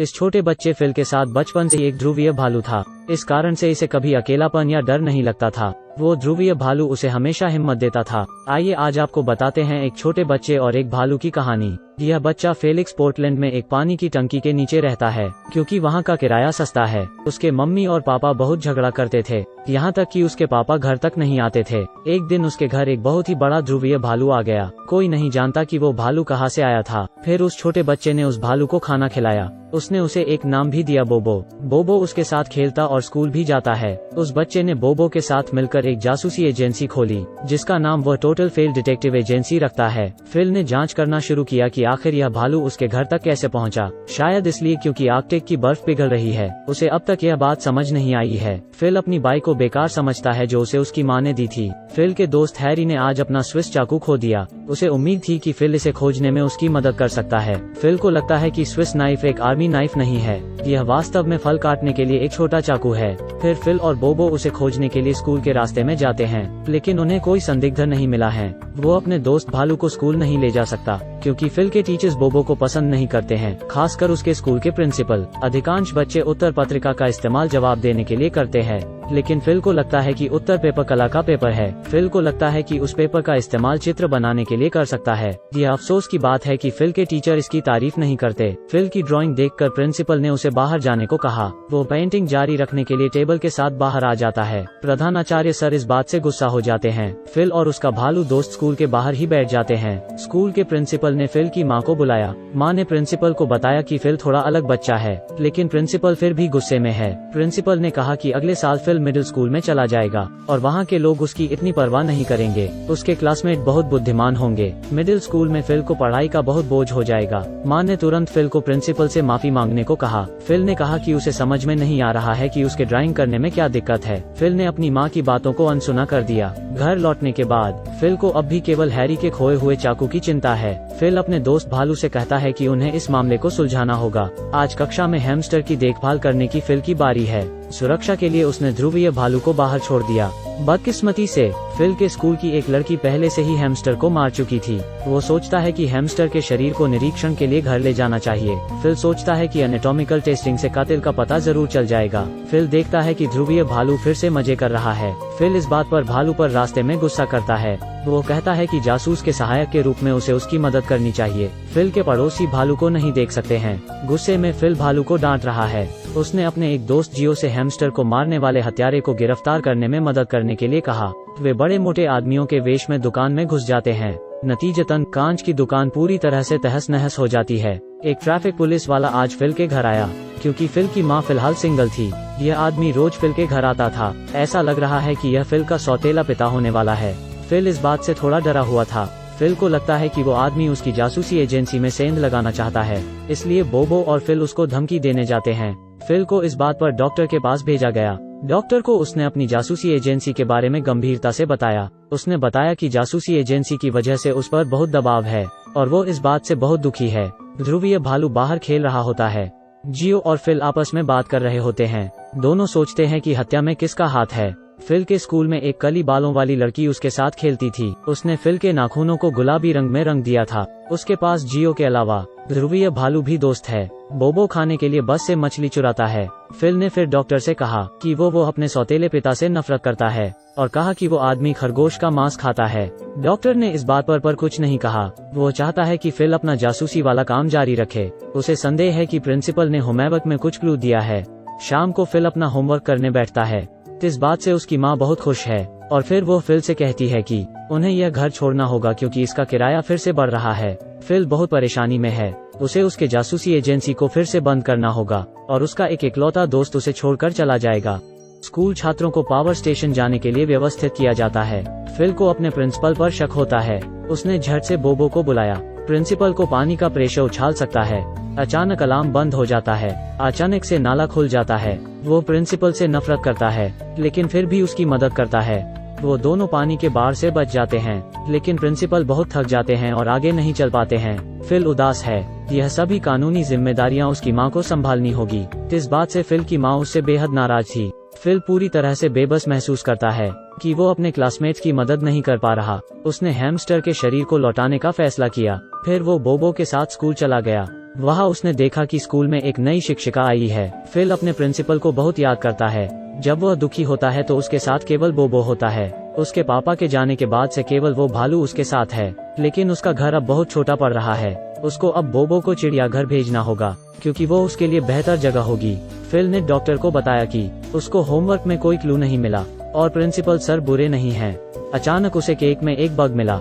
इस छोटे बच्चे फिल के साथ बचपन से एक ध्रुवीय भालू था। इस कारण से इसे कभी अकेलापन या डर नहीं लगता था। वो ध्रुवीय भालू उसे हमेशा हिम्मत देता था। आइए आज आपको बताते हैं एक छोटे बच्चे और एक भालू की कहानी। यह बच्चा फेलिक्स पोर्टलैंड में एक पानी की टंकी के नीचे रहता है, क्योंकि वहाँ का किराया सस्ता है। उसके मम्मी और पापा बहुत झगड़ा करते थे, यहाँ तक कि उसके पापा घर तक नहीं आते थे। एक दिन उसके घर एक बहुत ही बड़ा ध्रुवीय भालू आ गया। कोई नहीं जानता कि वो भालू कहाँ से आया था। फिर उस छोटे बच्चे ने उस भालू को खाना खिलाया। उसने उसे एक नाम भी दिया, बोबो। बोबो उसके साथ खेलता और स्कूल भी जाता है। उस बच्चे ने बोबो के साथ मिलकर एक जासूसी एजेंसी खोली, जिसका नाम वह टोटल फेल डिटेक्टिव एजेंसी रखता है। फिल ने जांच करना शुरू किया कि आखिर यह भालू उसके घर तक कैसे पहुंचा। शायद इसलिए क्योंकि आर्कटिक की बर्फ पिघल रही है। उसे अब तक यह बात समझ नहीं आई है। फिल अपनी बाइक को बेकार समझता है जो उसे उसकी माँ ने दी थी। फिल के दोस्त हैरी ने आज अपना स्विस चाकू खो दिया। उसे उम्मीद थी कि फिल इसे खोजने में उसकी मदद कर सकता है। फिल को लगता है कि स्विस नाइफ एक आर्मी नाइफ नहीं है, यह वास्तव में फल काटने के लिए एक छोटा चाकू है। फिर फिल और बोबो उसे खोजने के लिए स्कूल के रास्ते में जाते हैं, लेकिन उन्हें कोई संदिग्ध नहीं मिला है। वो अपने दोस्त भालू को स्कूल नहीं ले जा सकता, क्योंकि फिल के टीचर्स बोबो को पसंद नहीं करते हैं, खासकर उसके स्कूल के प्रिंसिपल। अधिकांश बच्चे उत्तर पत्रिका का इस्तेमाल जवाब देने के लिए करते हैं, लेकिन फिल को लगता है कि उत्तर पेपर कला का पेपर है। फिल को लगता है कि उस पेपर का इस्तेमाल चित्र बनाने के लिए कर सकता है। यह अफसोस की बात है कि फिल के टीचर इसकी तारीफ नहीं करते। फिल की ड्राइंग देखकर प्रिंसिपल ने उसे बाहर जाने को कहा। वो पेंटिंग जारी रखने के लिए टेबल के साथ बाहर आ जाता है। प्रधानाचार्य सर इस बात से गुस्सा हो जाते हैं। फिल और उसका भालू दोस्त स्कूल के बाहर ही बैठ जाते हैं। स्कूल के प्रिंसिपल ने फिल की माँ को बुलाया। माँ ने प्रिंसिपल को बताया कि फिल थोड़ा अलग बच्चा है, लेकिन प्रिंसिपल फिर भी गुस्से में है। प्रिंसिपल ने कहा कि अगले साल फिल मिडिल स्कूल में चला जाएगा और वहाँ के लोग उसकी इतनी परवाह नहीं करेंगे। उसके क्लासमेट बहुत बुद्धिमान होंगे। मिडिल स्कूल में फिल को पढ़ाई का बहुत बोझ हो जाएगा। माँ ने तुरंत फिल को प्रिंसिपल से माफी मांगने को कहा। फिल ने कहा कि उसे समझ में नहीं आ रहा है कि उसके ड्राइंग करने में क्या दिक्कत है। फिल ने अपनी माँ की बातों को अनसुना कर दिया। घर लौटने के बाद फिल को अब भी केवल हैरी के खोए हुए चाकू की चिंता है। फिल अपने दोस्त भालू से कहता है कि उन्हें इस मामले को सुलझाना होगा। आज कक्षा में हैमस्टर की देखभाल करने की फिल की बारी है। सुरक्षा के लिए उसने ध्रुवीय भालू को बाहर छोड़ दिया। बदकिस्मती से फिल के स्कूल की एक लड़की पहले से ही हैमस्टर को मार चुकी थी। वो सोचता है कि हैमस्टर के शरीर को निरीक्षण के लिए घर ले जाना चाहिए। फिल सोचता है कि एनाटॉमिकल टेस्टिंग से कातिल का पता जरूर चल जाएगा। फिल देखता है कि ध्रुवीय भालू फिर से मजे कर रहा है। फिल इस बात पर भालू पर रास्ते में गुस्सा करता है। वो कहता है कि जासूस के सहायक के रूप में उसे उसकी मदद करनी चाहिए। फिल के पड़ोसी भालू को नहीं देख सकते हैं। गुस्से में फिल भालू को डांट रहा है। उसने अपने एक दोस्त जियो से हैमस्टर को मारने वाले हत्यारे को गिरफ्तार करने में मदद करने के लिए कहा। वे बड़े मोटे आदमियों के वेश में दुकान में घुस जाते हैं। नतीजतन कांच की दुकान पूरी तरह से तहस नहस हो जाती है। एक ट्रैफिक पुलिस वाला आज फिल के घर आया, क्योंकि फिल की माँ फिलहाल सिंगल थी। यह आदमी रोज फिल के घर आता था। ऐसा लग रहा है कि यह फिल का सौतेला पिता होने वाला है। फिल इस बात से थोड़ा डरा हुआ था। फिल को लगता है कि वो आदमी उसकी जासूसी एजेंसी में सेंध लगाना चाहता है, इसलिए बोबो और फिल उसको धमकी देने जाते हैं। फिल को इस बात पर डॉक्टर के पास भेजा गया। डॉक्टर को उसने अपनी जासूसी एजेंसी के बारे में गंभीरता से बताया। उसने बताया कि जासूसी एजेंसी की वजह से उस पर बहुत दबाव है और वो इस बात से बहुत दुखी है। ध्रुवीय भालू बाहर खेल रहा होता है। जियो और फिल आपस में बात कर रहे होते हैं। दोनों सोचते हैं कि हत्या में किसका हाथ है। फिल के स्कूल में एक काली बालों वाली लड़की उसके साथ खेलती थी। उसने फिल के नाखूनों को गुलाबी रंग में रंग दिया था। उसके पास जियो के अलावा ध्रुवीय भालू भी दोस्त है। बोबो खाने के लिए बस से मछली चुराता है। फिल ने फिर डॉक्टर से कहा कि वो अपने सौतेले पिता से नफरत करता है और कहा कि वो आदमी खरगोश का मांस खाता है। डॉक्टर ने इस बात पर कुछ नहीं कहा। वो चाहता है कि फिल अपना जासूसी वाला काम जारी रखे। उसे संदेह है कि प्रिंसिपल ने होमवर्क में कुछ क्लू दिया है। शाम को फिल अपना होमवर्क करने बैठता है। इस बात से उसकी माँ बहुत खुश है और फिर वो फिल से कहती है कि उन्हें यह घर छोड़ना होगा क्योंकि इसका किराया फिर से बढ़ रहा है। फिल बहुत परेशानी में है। उसे उसके जासूसी एजेंसी को फिर से बंद करना होगा और उसका एक इकलौता दोस्त उसे छोड़कर चला जाएगा। स्कूल छात्रों को पावर स्टेशन जाने के लिए व्यवस्थित किया जाता है। फिल को अपने प्रिंसिपल पर शक होता है। उसने झट से बोबो को बुलाया। प्रिंसिपल को पानी का प्रेशर उछाल सकता है। अचानक अलार्म बंद हो जाता है। अचानक से नाला खुल जाता है। वो प्रिंसिपल से नफरत करता है, लेकिन फिर भी उसकी मदद करता है। वो दोनों पानी के बाढ़ से बच जाते हैं, लेकिन प्रिंसिपल बहुत थक जाते हैं और आगे नहीं चल पाते हैं। फिल उदास है। यह सभी कानूनी जिम्मेदारियां उसकी माँ को संभालनी होगी। इस बात से फिल की माँ उससे बेहद नाराज थी। फिल पूरी तरह से बेबस महसूस करता है कि वो अपने क्लासमेट्स की मदद नहीं कर पा रहा। उसने हैमस्टर के शरीर को लौटाने का फैसला किया। फिर वो बोबो के साथ स्कूल चला गया। वहाँ उसने देखा कि स्कूल में एक नई शिक्षिका आई है। फिल अपने प्रिंसिपल को बहुत याद करता है। जब वह दुखी होता है तो उसके साथ केवल बोबो होता है। उसके पापा के जाने के बाद से केवल वो भालू उसके साथ है, लेकिन उसका घर अब बहुत छोटा पड़ रहा है। उसको अब बोबो को चिड़ियाघर भेजना होगा, क्योंकि वो उसके लिए बेहतर जगह होगी। फिल ने डॉक्टर को बताया कि उसको होमवर्क में कोई क्लू नहीं मिला और प्रिंसिपल सर बुरे नहीं हैं। अचानक उसे केक में एक बग मिला।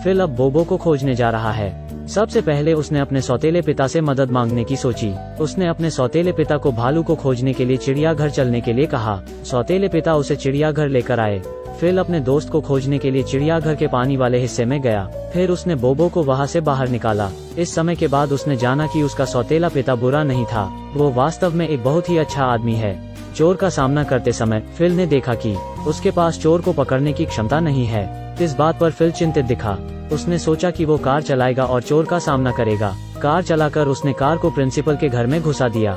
फिल अब बोबो को खोजने जा रहा है। सबसे पहले उसने अपने सौतेले पिता से मदद मांगने की सोची। उसने अपने सौतेले पिता को भालू को खोजने के लिए चिड़ियाघर चलने के लिए कहा। सौतेले पिता उसे चिड़ियाघर लेकर आए। फिल अपने दोस्त को खोजने के लिए चिड़ियाघर के पानी वाले हिस्से में गया। फिर उसने बोबो को वहां से बाहर निकाला। इस समय के बाद उसने जाना कि उसका सौतेला पिता बुरा नहीं था, वो वास्तव में एक बहुत ही अच्छा आदमी है। चोर का सामना करते समय फिल ने देखा कि उसके पास चोर को पकड़ने की क्षमता नहीं है। इस बात पर फिल चिंतित दिखा। उसने सोचा कि वो कार चलाएगा और चोर का सामना करेगा। कार चलाकर उसने कार को प्रिंसिपल के घर में घुसा दिया।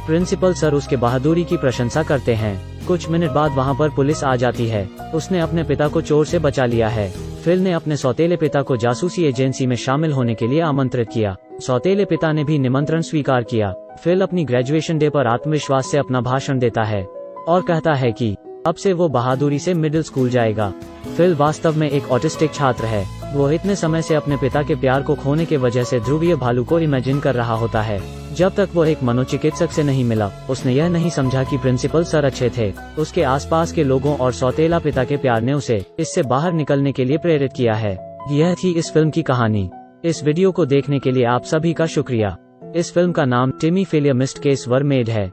प्रिंसिपल सर उसके बहादुरी की प्रशंसा करते हैं। कुछ मिनट बाद वहां पर पुलिस आ जाती है। उसने अपने पिता को चोर से बचा लिया है। फिल ने अपने सौतेले पिता को जासूसी एजेंसी में शामिल होने के लिए आमंत्रित किया। सौतेले पिता ने भी निमंत्रण स्वीकार किया। फिल अपनी ग्रेजुएशन डे पर आत्मविश्वास से अपना भाषण देता है और कहता है कि अब से वो बहादुरी से मिडिल स्कूल जाएगा। फिल वास्तव में एक ऑटिस्टिक छात्र है। वो इतने समय से अपने पिता के प्यार को खोने के वजह से ध्रुवीय भालू को इमेजिन कर रहा होता है। जब तक वो एक मनोचिकित्सक से नहीं मिला, उसने यह नहीं समझा कि प्रिंसिपल सर अच्छे थे। उसके आसपास के लोगों और सौतेला पिता के प्यार ने उसे इससे बाहर निकलने के लिए प्रेरित किया है। यह थी इस फिल्म की कहानी। इस वीडियो को देखने के लिए आप सभी का शुक्रिया। इस फिल्म का नाम टिमी failure missed case were made है।